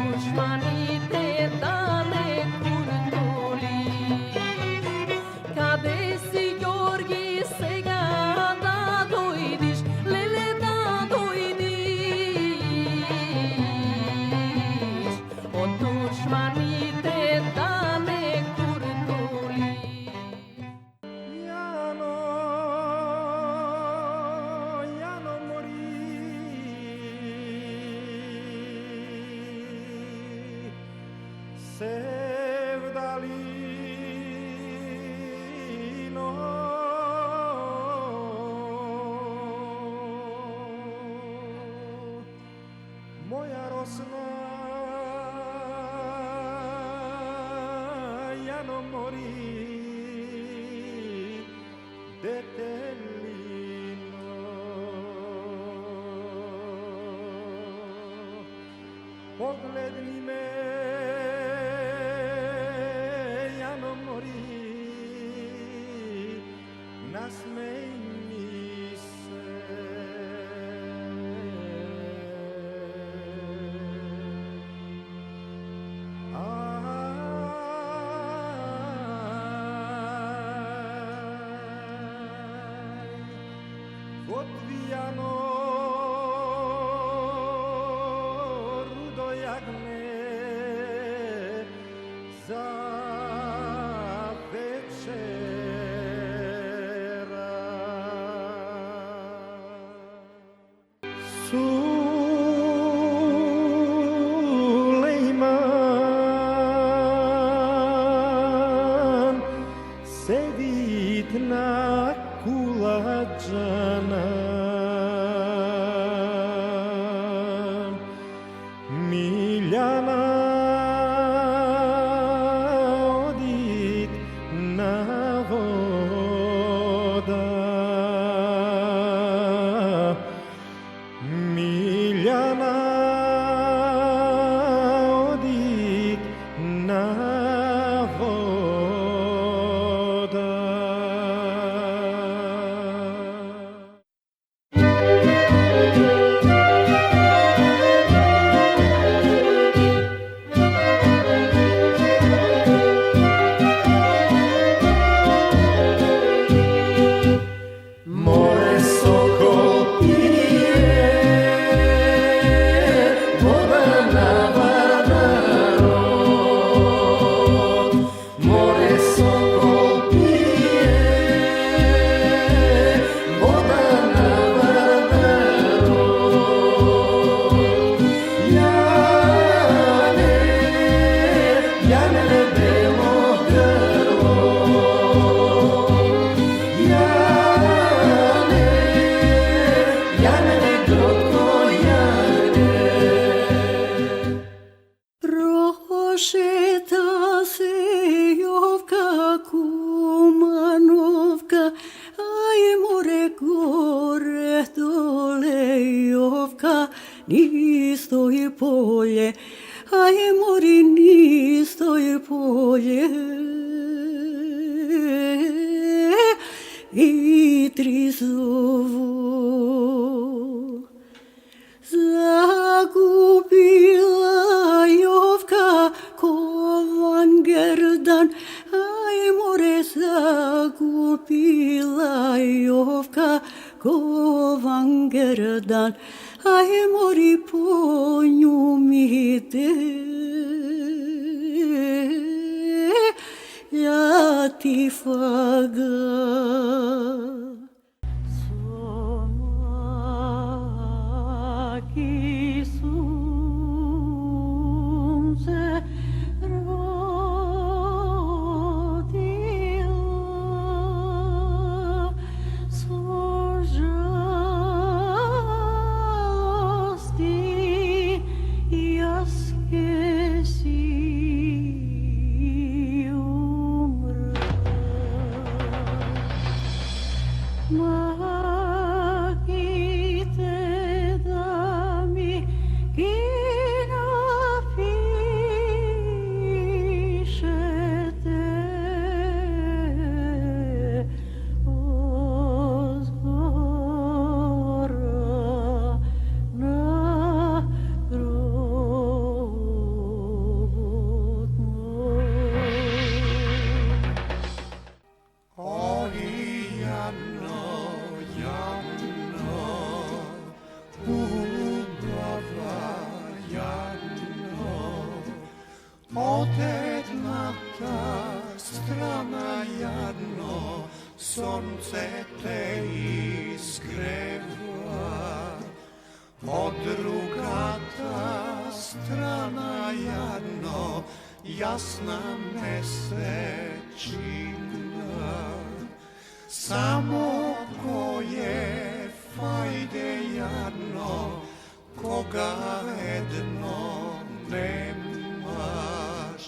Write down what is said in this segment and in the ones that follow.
dușmanii tale curtuliš. Kade si Georgi сега да дойдиш, леле да дойдиш, от душманите да не куртулиш. Jano, Jano mori, sevdalino. Moja rosna, Jano mori, detellino. Pogledni me, Jano mori, nasmej mi se. Odvijano rudo jagne za večera. Sulejman sedit na kulađana, Miljana odit na voda, Miljana odit na voda. More sokol pije, voda navada rod. More sokol pije, voda navada rod. Jane, Jane belo grlo, Prošeta se Jovka Kumanovka, aj more gore dole Jovka, nisto je polje, aj mori nisto je polje. I tri zovu zagubila Jovka Kovangerdan, aj more zagubila Jovka Kovangerdan, aj mori po njum ide. Ja ti faga. Svaki sunce rodila svoj žalosti jaske si umrla. Od jedna ta strana jadno, sonce te isgreva. Od druga ta strana jadno, jasna mesečina. Samo koje fajde jadno, koga jedno nemaš,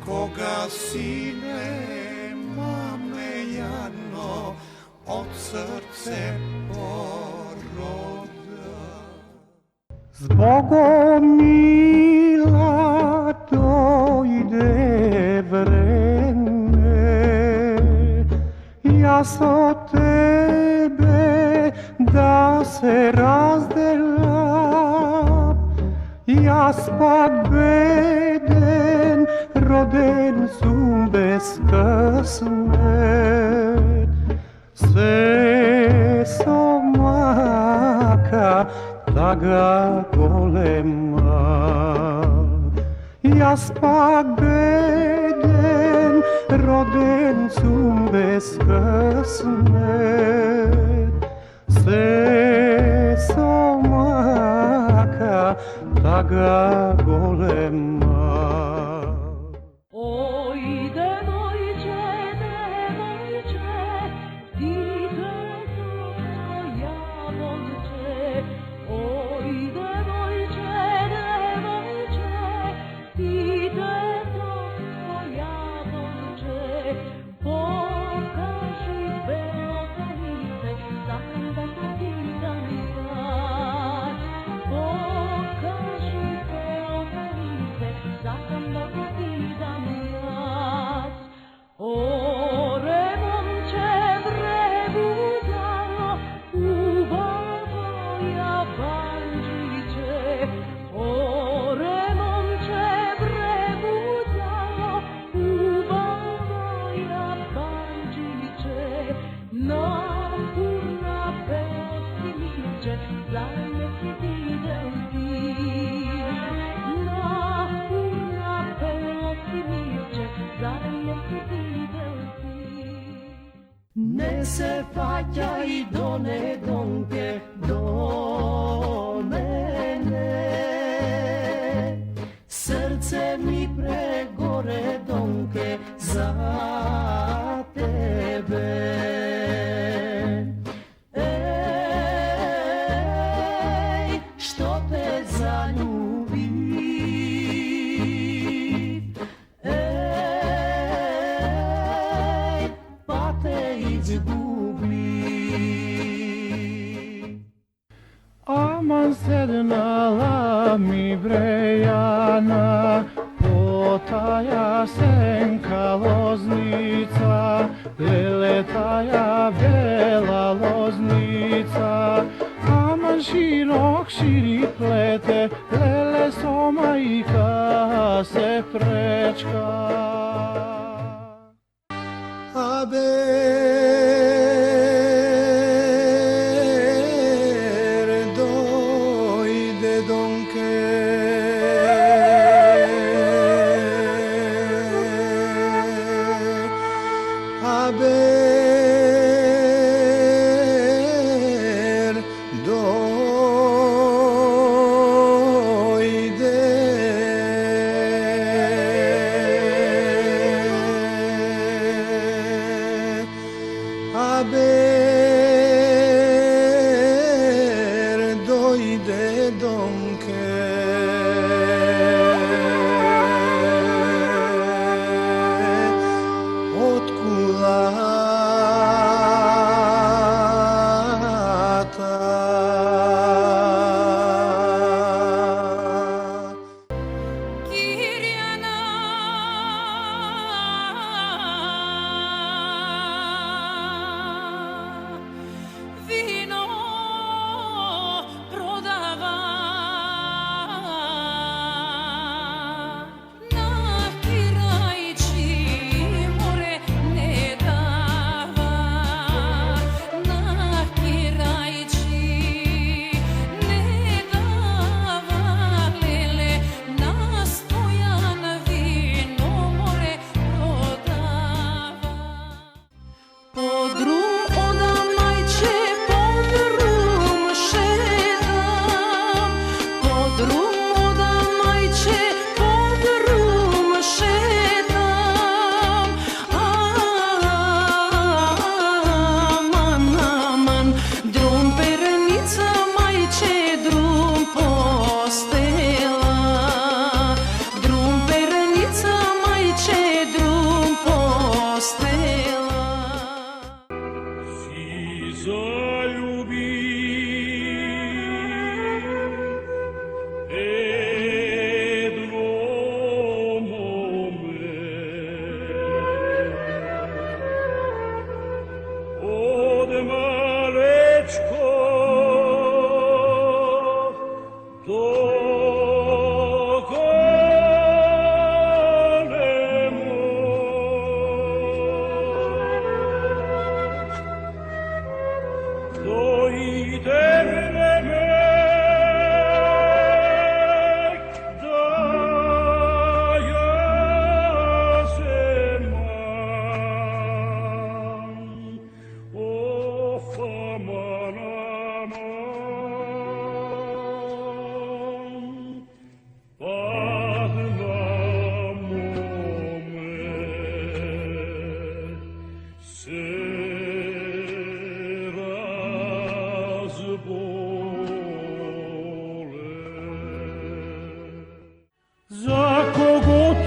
koga sine mame jadno od srce poroda. Zbogom mila dojde vreme, ja so tebe da se razdelam, ja pak beden, roden sum bez kasmet. Se somaka taga golema, ja pak beden, roden sum bez kasmet. Se somaka taga golema. Oj, devojče, devojče, ide to jabolče. Oj, devojče, devojče, ide to jabolče. Pokaži beotanice, zakon da ti dam ja. Pokaži beotanice, zakon da ti dam ja. Ore momče vrebudalo, ubavoja banđiće. Ore momče vrebudalo, ubavoja banđiće. Napurna beosti milče, zajme si videl ti. Napurna beosti milče, zajme si videl ti. Ne se paťaj do nedonke do mene, srce mi pregore donke za tebe. Ej, što te zaljubi, ej, pa te izgubi. Aman sednala mi brejana, potaja senka loznica, leletaja bela loznica. Aman širok širi plete, lele somajka se prečka. Aber dojde donke, aber dojde.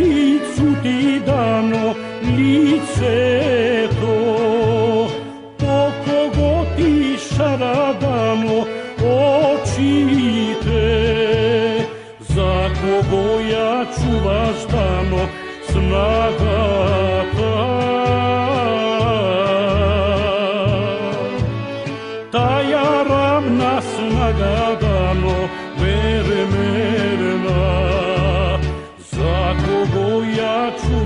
poticu ti dano lice to, po kogo ti šaradano oči te, za kogo ja čuvaš dano snaga ta. Taja ravna snaga dano vermerna, za kogo ja čuvaš